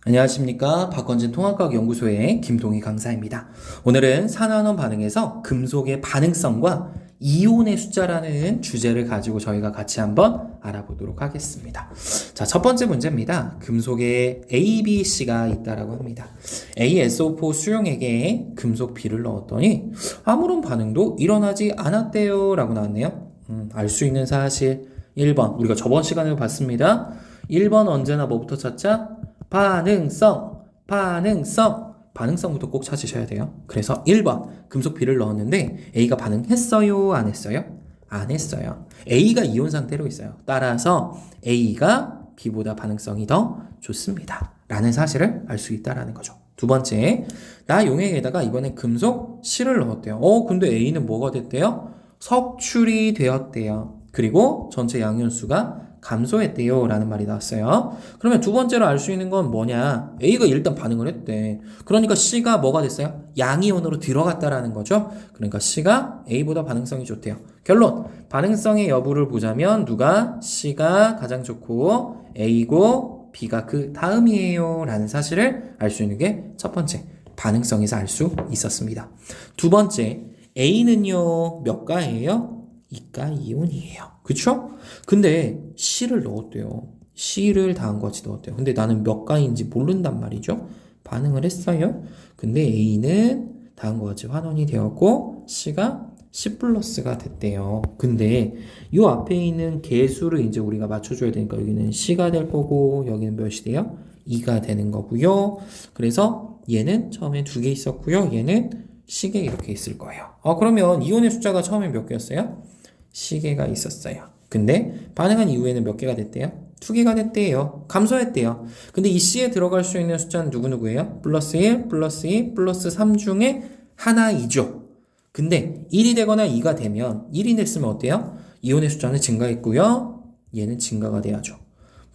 안녕하십니까. 박건진 통합과학 연구소의 김동희 강사입니다. 오늘은 산화환원 반응에서 금속의 반응성과 이온의 숫자라는 주제를 가지고 저희가 같이 한번 알아보도록 하겠습니다. 자, 첫 번째 문제입니다. 금속에 A, B, C가 있다라고 합니다. ASO4 수용액에 금속 B를 넣었더니 아무런 반응도 일어나지 않았대요 라고 나왔네요. 알 수 있는 사실 1번, 우리가 저번 시간에 봤습니다. 1번 언제나 뭐부터 찾자? 반응성부터 꼭 찾으셔야 돼요. 그래서 1번 금속 B를 넣었는데 A가 반응했어요? 안 했어요? 안 했어요. A가 이온 상태로 있어요. 따라서 A가 B보다 반응성이 더 좋습니다. 라는 사실을 알 수 있다라는 거죠. 두 번째, 나 용액에다가 이번에 금속 C를 넣었대요. 근데 A는 뭐가 됐대요? 석출이 되었대요. 그리고 전체 양이온수가 감소했대요 라는 말이 나왔어요. 그러면 두 번째로 알 수 있는 건 뭐냐? A가 일단 반응을 했대. 그러니까 C가 뭐가 됐어요? 양이온으로 들어갔다라는 거죠. 그러니까 C가 A보다 반응성이 좋대요. 결론, 반응성의 여부를 보자면 누가 C가 가장 좋고 A고 B가 그 다음이에요 라는 사실을 알 수 있는 게 첫 번째, 반응성에서 알 수 있었습니다. 두 번째, A는요 몇 가예요? 이가 이온이에요. 그쵸? 근데 C를 넣었대요. C를 다음과 같이 넣었대요. 근데 나는 몇 가인지 모른단 말이죠. 반응을 했어요. 근데 A는 다음과 같이 환원이 되었고 C가 C 플러스가 됐대요. 근데 이 앞에 있는 개수를 이제 우리가 맞춰줘야 되니까 여기는 C가 될 거고 여기는 몇이 돼요? 2가 되는 거고요. 그래서 얘는 처음에 2개 있었고요. 얘는 C개 이렇게 있을 거예요. 그러면 이온의 숫자가 처음에 몇 개였어요? C개가 있었어요. 근데 반응한 이후에는 몇 개가 됐대요? 2개가 됐대요. 감소했대요. 근데 이 C에 들어갈 수 있는 숫자는 누구누구예요? 플러스 1, 플러스 2, 플러스 3 중에 하나이죠. 근데 1이 되거나 2가 되면 1이 됐으면 어때요? 이온의 숫자는 증가했고요. 얘는 증가가 돼야죠.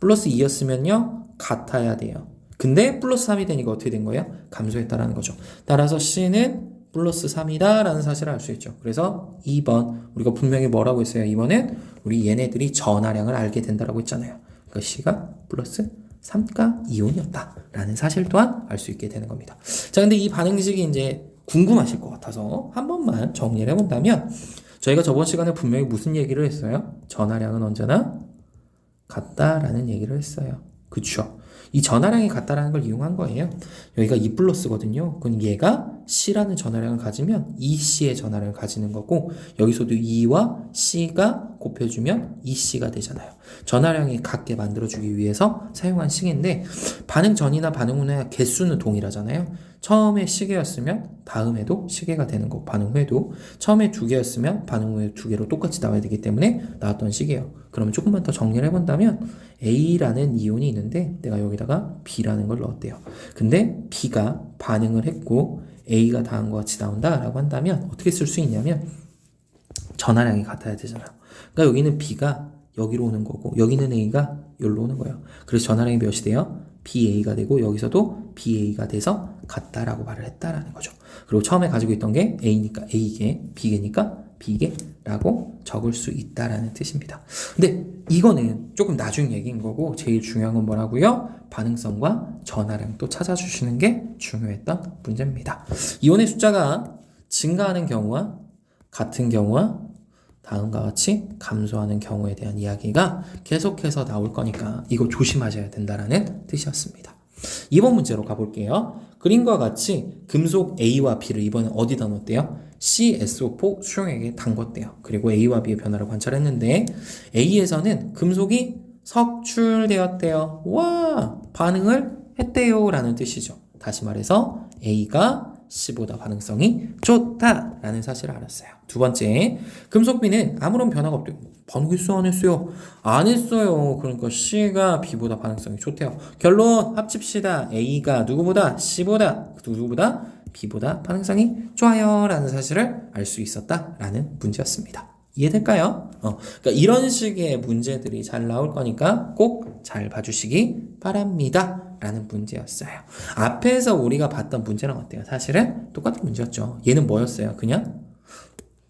플러스 2였으면요. 같아야 돼요. 근데 플러스 3이 되니까 어떻게 된 거예요? 감소했다라는 거죠. 따라서 C는 플러스 3이다 라는 사실을 알 수 있죠. 그래서 2번 우리가 분명히 뭐라고 했어요? 2번은 우리 얘네들이 전하량을 알게 된다라고 했잖아요. 그러니까 C가 플러스 3가 이온이었다 라는 사실 또한 알 수 있게 되는 겁니다. 자, 근데 이 반응식이 이제 궁금하실 것 같아서 한 번만 정리를 해본다면 저희가 저번 시간에 분명히 무슨 얘기를 했어요? 전하량은 언제나 같다라는 얘기를 했어요. 그쵸? 이 전하량이 같다라는 걸 이용한 거예요. 여기가 2 플러스거든요. 그럼 얘가 C라는 전하량을 가지면 2C의 전하량을 가지는 거고 여기서도 2와 C가 곱해주면 2C가 되잖아요. 전하량이 같게 만들어주기 위해서 사용한 식인데 반응 전이나 반응 후나 개수는 동일하잖아요. 처음에 시계였으면 다음에도 시계가 되는 거고 반응 후에도 처음에 2개였으면 반응 후에 2개로 똑같이 나와야 되기 때문에 나왔던 시계예요. 그러면 조금만 더 정리를 해본다면 A라는 이온이 있는데 내가 여기다가 B라는 걸 넣었대요. 근데 B가 반응을 했고 A가 다음과 같이 나온다라고 한다면 어떻게 쓸 수 있냐면 전하량이 같아야 되잖아요. 그러니까 여기는 B가 여기로 오는 거고 여기는 A가 여기로 오는 거예요. 그래서 전하량이 몇이 돼요? BA가 되고 여기서도 BA가 돼서 같다라고 말을 했다라는 거죠. 그리고 처음에 가지고 있던 게 A니까 A개, B개니까 B개라고 적을 수 있다라는 뜻입니다. 근데 이거는 조금 나중 얘기인 거고 제일 중요한 건 뭐라고요? 반응성과 전하량 또 찾아주시는 게 중요했던 문제입니다. 이온의 숫자가 증가하는 경우와 같은 경우와 다음과 같이 감소하는 경우에 대한 이야기가 계속해서 나올 거니까 이거 조심하셔야 된다라는 뜻이었습니다. 2번 문제로 가볼게요. 그림과 같이 금속 A와 B를 이번에 어디다 넣었대요? CSO4 수용액에 담궜대요. 그리고 A와 B의 변화를 관찰했는데 A에서는 금속이 석출되었대요. 와, 반응을 했대요 라는 뜻이죠. 다시 말해서 A가 C보다 반응성이 좋다라는 사실을 알았어요. 두 번째, 금속 B는 아무런 변화가 없대요. 반응했어요? 안 했어요? 안 했어요. 그러니까 C가 B보다 반응성이 좋대요. 결론 합칩시다. A가 누구보다 C보다 누구보다 B보다 반응성이 좋아요 라는 사실을 알 수 있었다라는 문제였습니다. 이해될까요? 그러니까 이런 식의 문제들이 잘 나올 거니까 꼭 잘 봐주시기 바랍니다. 라는 문제였어요. 앞에서 우리가 봤던 문제랑 어때요? 사실은 똑같은 문제였죠. 얘는 뭐였어요? 그냥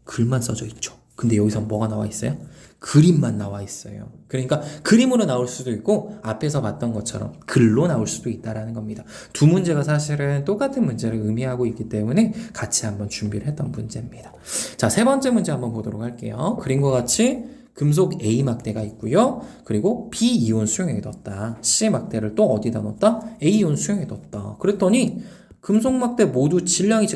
글만 써져 있죠. 근데 여기서 뭐가 나와 있어요? 그림만 나와 있어요. 그러니까 그림으로 나올 수도 있고 앞에서 봤던 것처럼 글로 나올 수도 있다라는 겁니다. 두 문제가 사실은 똑같은 문제를 의미하고 있기 때문에 같이 한번 준비를 했던 문제입니다. 자, 세 번째 문제 한번 보도록 할게요. 그림과 같이 금속 A 막대가 있고요. 그리고 B 이온 수용액에 넣었다. C 막대를 또 어디다 넣었다? A 이온 수용액에 넣었다. 그랬더니 금속 막대 모두 질량이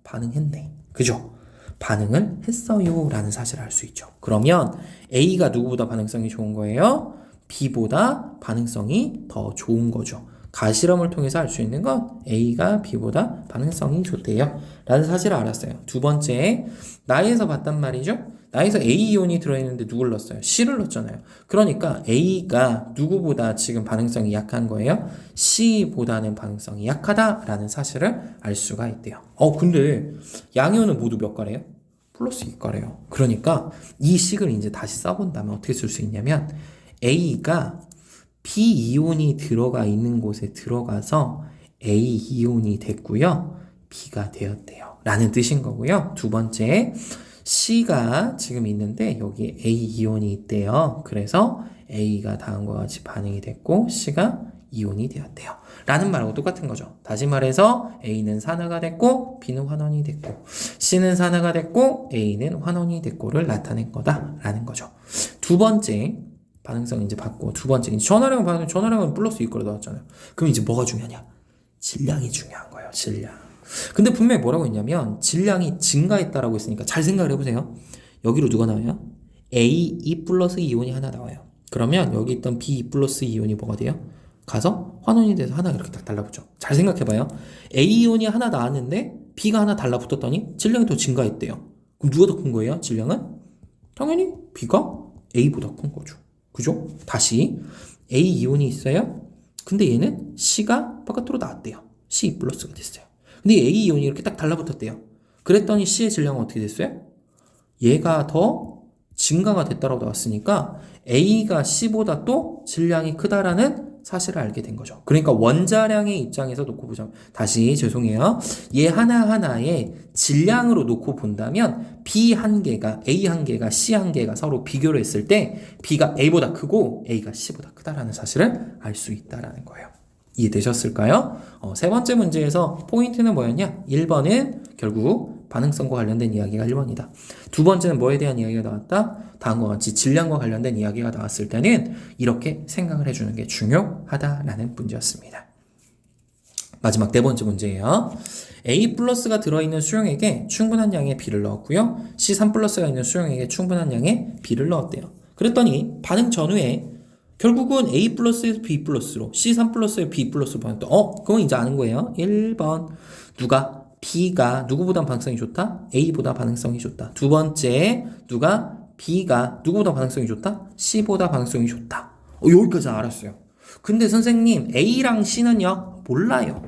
반응했네. 그죠? 반응을 했어요 라는 사실을 알 수 있죠. 그러면 A가 누구보다 반응성이 좋은 거예요? B보다 반응성이 더 좋은 거죠. 가실험을 통해서 알 수 있는 건 A가 B보다 반응성이 좋대요 라는 사실을 알았어요. 두 번째, 나에서 봤단 말이죠. 나에서 A이온이 들어있는데 누굴 넣었어요? C를 넣었잖아요. 그러니까 A가 누구보다 지금 반응성이 약한 거예요? C보다는 반응성이 약하다라는 사실을 알 수가 있대요. 근데 양이온은 모두 몇 가래요? 플러스 2가래요. 그러니까 이 식을 이제 다시 써본다면 어떻게 쓸 수 있냐면 A가 B이온이 들어가 있는 곳에 들어가서 A이온이 됐고요. B가 되었대요. 라는 뜻인 거고요. 두 번째, C가 지금 있는데 여기 A이온이 있대요. 그래서 A가 다음과 같이 반응이 됐고 C가 이온이 되었대요. 라는 말하고 똑같은 거죠. 다시 말해서 A는 산화가 됐고 B는 환원이 됐고 C는 산화가 됐고 A는 환원이 됐고를 나타낸 거다라는 거죠. 두 번째, 반응성 이제 받고 두 번째, 전화량은 플러스 2거로 나왔잖아요. 그럼 이제 뭐가 중요하냐? 질량이 중요한 거예요. 질량. 근데 분명히 뭐라고 했냐면 질량이 증가했다라고 했으니까 잘 생각을 해보세요. 여기로 누가 나와요? A2 플러스 이온이 하나 나와요. 그러면 여기 있던 B2 플러스 이온이 뭐가 돼요? 가서 환원이 돼서 하나 이렇게 딱 달라붙죠. 잘 생각해봐요. A이온이 하나 나왔는데 B가 하나 달라붙었더니 질량이 더 증가했대요. 그럼 누가 더 큰 거예요? 질량은? 당연히 B가 A보다 큰 거죠. 그죠? 다시 A이온이 있어요. 근데 얘는 C가 바깥으로 나왔대요. C 플러스가 됐어요. 근데 A이온이 이렇게 딱 달라붙었대요. 그랬더니 C의 질량은 어떻게 됐어요? 얘가 더 증가가 됐다라고 나왔으니까 A가 C보다 또 질량이 크다라는 사실을 알게 된 거죠. 그러니까 원자량의 입장에서 놓고 보자면, 다시 죄송해요. 얘 하나하나의 질량으로 놓고 본다면 B 한 개가, A 한 개가, C 한 개가 서로 비교를 했을 때 B가 A보다 크고 A가 C보다 크다라는 사실을 알 수 있다라는 거예요. 이해되셨을까요? 세 번째 문제에서 포인트는 뭐였냐? 1번은 결국 반응성과 관련된 이야기가 1번이다. 두 번째는 뭐에 대한 이야기가 나왔다? 다음과 같이 질량과 관련된 이야기가 나왔을 때는 이렇게 생각을 해주는 게 중요하다라는 문제였습니다. 마지막 네 번째 문제예요. A 플러스가 들어있는 수용액에 충분한 양의 B를 넣었고요. C3 플러스가 있는 수용액에 충분한 양의 B를 넣었대요. 그랬더니 반응 전후에 결국은 A 플러스에서 B 플러스로 C3 플러스에 B 플러스로 반응했다. 그건 이제 아는 거예요. 1번 누가? B가 누구보다 반응성이 좋다? A보다 반응성이 좋다. 두 번째, 누가? B가 누구보다 반응성이 좋다? C보다 반응성이 좋다. 여기까지 알았어요. 근데 선생님, A랑 C는요? 몰라요.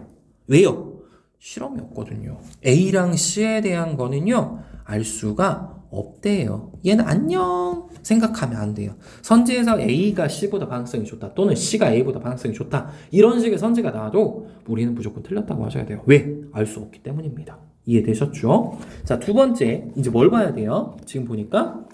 왜요? 실험이 없거든요. A랑 C에 대한 거는요, 알 수가 없대요. 얘는 안녕 생각하면 안 돼요. 선지에서 A가 C보다 반응성이 좋다 또는 C가 A보다 반응성이 좋다 이런 식의 선지가 나와도 우리는 무조건 틀렸다고 하셔야 돼요. 왜? 알 수 없기 때문입니다. 이해되셨죠? 자, 두 번째 이제 뭘 봐야 돼요? 지금 보니까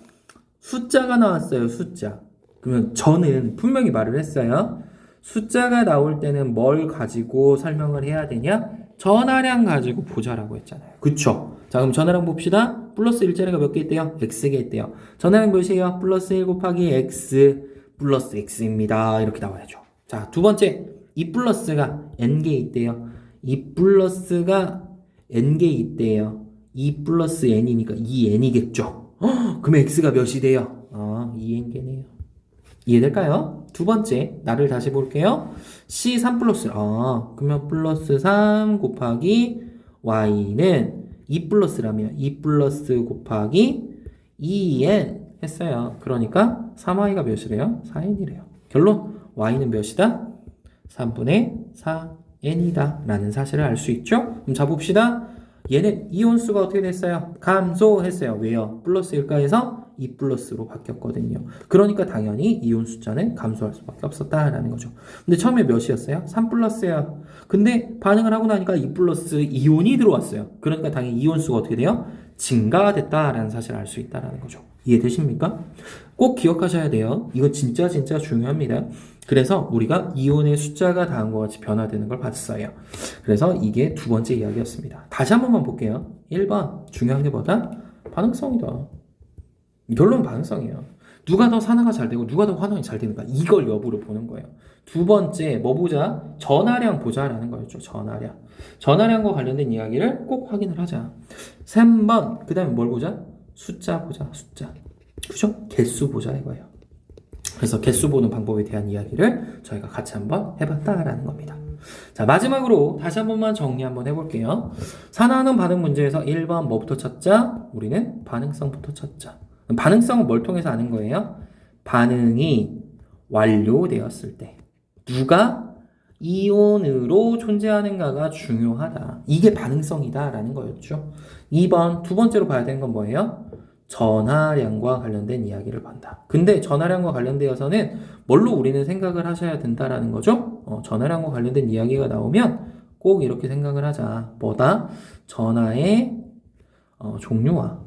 숫자가 나왔어요. 숫자. 그러면 저는 분명히 말을 했어요. 숫자가 나올 때는 뭘 가지고 설명을 해야 되냐? 전하량 가지고 보자라고 했잖아요. 그쵸? 자, 그럼 전하량 봅시다. 플러스 일자리가 몇 개 있대요? X개 있대요. 전하량 몇이에요? 플러스 1 곱하기 X 플러스 X입니다. 이렇게 나와야죠. 자, 두 번째, 2 플러스가 N개 있대요. 2 플러스가 N개 있대요. 2 플러스 N이니까 2N이겠죠. 그럼 X가 몇이 돼요? 2N개네요. 이해될까요? 두 번째, 나를 다시 볼게요. C3 플러스, 그러면 플러스 3 곱하기 Y는 2 플러스라면 2 플러스 곱하기 2n 했어요. 그러니까 3y가 몇이래요? 4n이래요. 결론, y는 몇이다? 3분의 4n이다 라는 사실을 알 수 있죠? 그럼 잡읍시다. 얘는 이온수가 어떻게 됐어요? 감소했어요. 왜요? 플러스 1가에서 2 플러스로 바뀌었거든요. 그러니까 당연히 이온 숫자는 감소할 수밖에 없었다라는 거죠. 근데 처음에 몇이었어요? 3 플러스예요. 근데 반응을 하고 나니까 2 플러스 이온이 들어왔어요. 그러니까 당연히 이온수가 어떻게 돼요? 증가됐다라는 사실을 알 수 있다라는 거죠. 이해되십니까? 꼭 기억하셔야 돼요. 이거 진짜 중요합니다. 그래서 우리가 이온의 숫자가 다음과 같이 변화되는 걸 봤어요. 그래서 이게 두 번째 이야기였습니다. 다시 한 번만 볼게요. 1번 중요한 게 뭐다? 반응성이다. 결론은 반응성이에요. 누가 더 산화가 잘 되고 누가 더 환원이 잘 되는가 이걸 여부를 보는 거예요. 두 번째 뭐 보자? 전하량 보자라는 거였죠. 전하량과 관련된 이야기를 꼭 확인을 하자. 3번 그 다음에 뭘 보자? 숫자 보자. 숫자. 그죠? 개수 보자 이거예요. 그래서 개수 보는 방법에 대한 이야기를 저희가 같이 한번 해봤다라는 겁니다. 자, 마지막으로 다시 한 번만 정리 한번 해볼게요. 산화하는 반응 문제에서 1번 뭐부터 찾자? 우리는 반응성부터 찾자. 반응성은 뭘 통해서 아는 거예요? 반응이 완료되었을 때 누가 이온으로 존재하는가가 중요하다. 이게 반응성이다라는 거였죠. 2번 두 번째로 봐야 되는 건 뭐예요? 전하량과 관련된 이야기를 본다. 근데 전하량과 관련되어서는 뭘로 우리는 생각을 하셔야 된다라는 거죠? 전하량과 관련된 이야기가 나오면 꼭 이렇게 생각을 하자. 뭐다? 전하의 종류와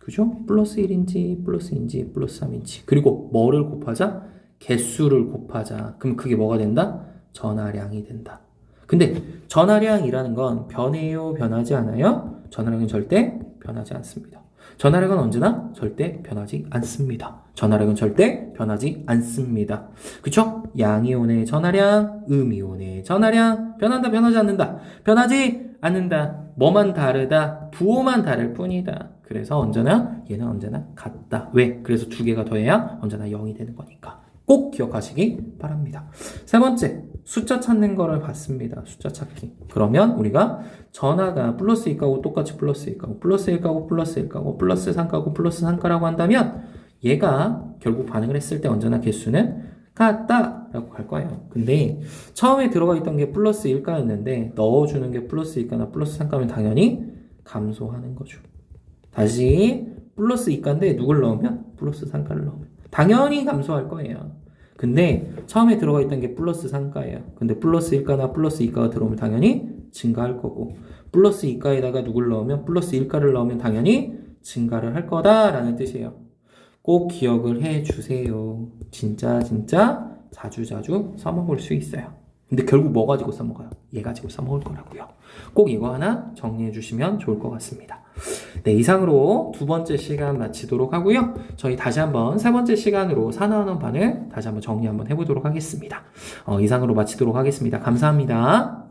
그죠? 플러스 1인지 플러스 2인지 플러스 3인지 그리고 뭐를 곱하자? 개수를 곱하자. 그럼 그게 뭐가 된다? 전하량이 된다. 근데 전하량이라는 건 변해요? 변하지 않아요? 전하량은 절대 변하지 않습니다. 전하량은 언제나 절대 변하지 않습니다. 전하량은 절대 변하지 않습니다. 그쵸? 양이온의 전하량, 음이온의 전하량 변한다, 변하지 않는다. 변하지 않는다. 뭐만 다르다? 부호만 다를 뿐이다. 그래서 얘는 언제나 같다. 왜? 그래서 두 개가 더해야 언제나 0이 되는 거니까. 꼭 기억하시기 바랍니다. 세 번째, 숫자 찾는 거를 봤습니다. 숫자 찾기. 그러면 우리가 전하가 플러스 2가고 똑같이 플러스 2가고 플러스 1가고 플러스 1가고 플러스 3가고 플러스 3가라고 한다면 얘가 결국 반응을 했을 때 언제나 개수는 같다 라고 갈 거예요. 근데 처음에 들어가 있던 게 플러스 1가였는데 넣어주는 게 플러스 2가나 플러스 3가면 당연히 감소하는 거죠. 다시 플러스 2가인데 누굴 넣으면? 플러스 3가를 넣으면 당연히 감소할 거예요. 근데 처음에 들어가 있던 게 플러스 3가예요. 근데 플러스 1가나 플러스 2가가 들어오면 당연히 증가할 거고 플러스 2가에다가 누굴 넣으면 플러스 1가를 넣으면 당연히 증가를 할 거다라는 뜻이에요. 꼭 기억을 해주세요. 진짜 자주 써먹을 수 있어요. 근데 결국 뭐 가지고 써먹어요? 얘 가지고 써먹을 거라고요. 꼭 이거 하나 정리해 주시면 좋을 것 같습니다. 네, 이상으로 두 번째 시간 마치도록 하고요. 저희 다시 한번 세 번째 시간으로 산화하는 반응 다시 한번 정리 한번 해보도록 하겠습니다. 이상으로 마치도록 하겠습니다. 감사합니다.